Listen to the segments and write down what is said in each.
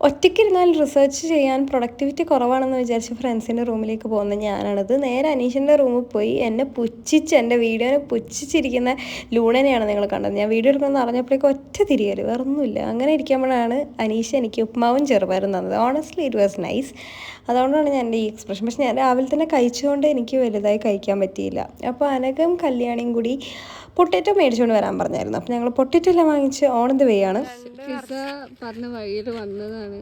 ഒറ്റയ്ക്കിരുന്നാൽ research ചെയ്യാൻ productivity കുറവാണെന്ന് വിചാരിച്ച് ഫ്രണ്ട്സിൻ്റെ റൂമിലേക്ക് പോകുന്ന ഞാനാണത്. നേരെ അനീഷിൻ്റെ റൂമിൽ പോയി എന്നെ പുച്ഛിച്ച് എൻ്റെ വീഡിയോനെ പുച്ഛിച്ചിരിക്കുന്ന ലൂണനെയാണ് നിങ്ങൾ കണ്ടത്. ഞാൻ വീഡിയോ എടുക്കണമെന്ന് അറിഞ്ഞപ്പോഴേക്കും ഒറ്റ തിരിയൽ വേറൊന്നുമില്ല. അങ്ങനെ ഇരിക്കുമ്പോഴാണ് അനീഷ് എനിക്ക് ഉപ്മാവും ചെറുപയറും തന്നത്. Honestly it was nice. അതുകൊണ്ടാണ് ഞാൻ എൻ്റെ ഈ എക്സ്പ്രഷൻ. പക്ഷെ ഞാൻ രാവിലെ തന്നെ കഴിച്ചുകൊണ്ട് എനിക്ക് വലുതായി കഴിക്കാൻ പറ്റിയില്ല. അപ്പോൾ അനഘയും കല്യാണിയും കൂടി പൊട്ടറ്റോ മേടിച്ചുകൊണ്ട് വരാൻ പറഞ്ഞായിരുന്നു. അപ്പോൾ ഞങ്ങൾ പൊട്ടറ്റോ എല്ലാം വാങ്ങിച്ച് ഓൺ ദ വേ ആണ്. പിസ്സ പറഞ്ഞ വഴിയിൽ വന്നതാണ്,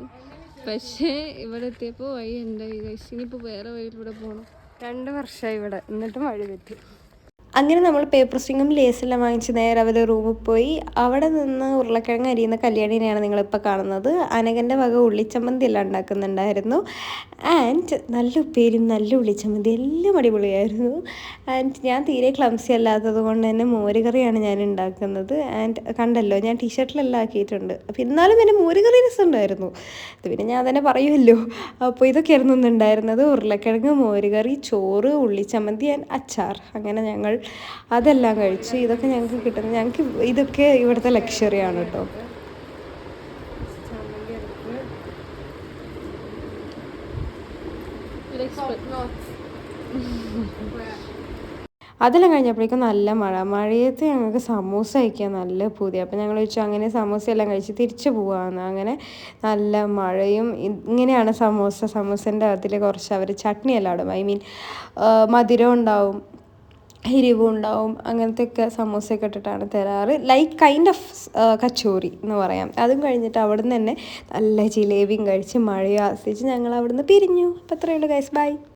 പക്ഷേ ഇവിടെ എത്തിയപ്പോൾ വഴി ഉണ്ടായി. ഇനിയിപ്പോൾ വേറെ വഴിയിലൂടെ പോകണം. 2 വർഷമായി ഇവിടെ, എന്നിട്ടും വഴി തെറ്റി. അങ്ങനെ നമ്മൾ പേപ്പർ സ്ട്രിങ്ങും ലേസെല്ലാം വാങ്ങിച്ച് നേരെ അവരുടെ റൂമിൽ പോയി. അവിടെ നിന്ന് ഉരുളക്കിഴങ്ങ് അരിയുന്ന കല്യാണിനെയാണ് നിങ്ങളിപ്പോൾ കാണുന്നത്. അനഘൻ്റെ വക ഉള്ളിച്ചമ്മന്തി എല്ലാം ഉണ്ടാക്കുന്നുണ്ടായിരുന്നു. ആൻഡ് നല്ല ഉപ്പേരും നല്ല ഉള്ളിച്ചമ്മന്തി എല്ലാം അടിപൊളിയായിരുന്നു. ആൻഡ് ഞാൻ തീരെ ക്ലംസി അല്ലാത്തത് കൊണ്ട് തന്നെ മോരുകറിയാണ് ഞാൻ ഉണ്ടാക്കുന്നത്. ആൻഡ് കണ്ടല്ലോ, ഞാൻ ടീഷർട്ടിലെല്ലാം ആക്കിയിട്ടുണ്ട്. അപ്പോൾ എന്നാലും എൻ്റെ മോരുകറി രസമുണ്ടായിരുന്നു. ഇത് പിന്നെ ഞാൻ തന്നെ പറയുമല്ലോ. അപ്പോൾ ഇതൊക്കെയായിരുന്നു ഇന്നുണ്ടായിരുന്നത്: ഉരുളക്കിഴങ്ങ്, മോരുകറി, ചോറ്, ഉള്ളിച്ചമ്മന്തി ആൻഡ് അച്ചാർ. അങ്ങനെ ഞങ്ങൾ അതെല്ലാം കഴിച്ചു. ഇതൊക്കെ ഞങ്ങൾക്ക് കിട്ടുന്നത്, ഞങ്ങൾക്ക് ഇതൊക്കെ ഇവിടുത്തെ ലക്ഷറിയാണ് കേട്ടോ. അതെല്ലാം കഴിഞ്ഞപ്പോഴേക്കും നല്ല മഴയത്ത് ഞങ്ങൾക്ക് സമൂസ കഴിക്കാൻ നല്ല പൂതി. അപ്പോൾ ഞങ്ങൾ ചോദിച്ചു അങ്ങനെ സമൂസയെല്ലാം കഴിച്ച് തിരിച്ചു പോകാമെന്ന്. അങ്ങനെ നല്ല മഴയും ഇങ്ങനെയാണ് സമൂസേൻ്റെ അതിൽ കുറച്ച് അവർ ചട്നിയെല്ലാം ഇടും. ഐ മീൻ മധുരം ഉണ്ടാവും, എരിവും ഉണ്ടാവും, അങ്ങനത്തെയൊക്കെ സമൂസയൊക്കെ ഇട്ടിട്ടാണ് തരാറ്. ലൈക്ക് കൈൻഡ് ഓഫ് കച്ചോറി എന്ന് പറയാം. അതും കഴിഞ്ഞിട്ട് അവിടെ നിന്ന് തന്നെ നല്ല ജിലേബിയും കഴിച്ച് മഴയും ആസ്വദിച്ച് ഞങ്ങൾ അവിടെ നിന്ന് പിരിഞ്ഞു. അപ്പോൾ അത്രയേ ഉള്ളൂ ഗൈസ്, ബൈ.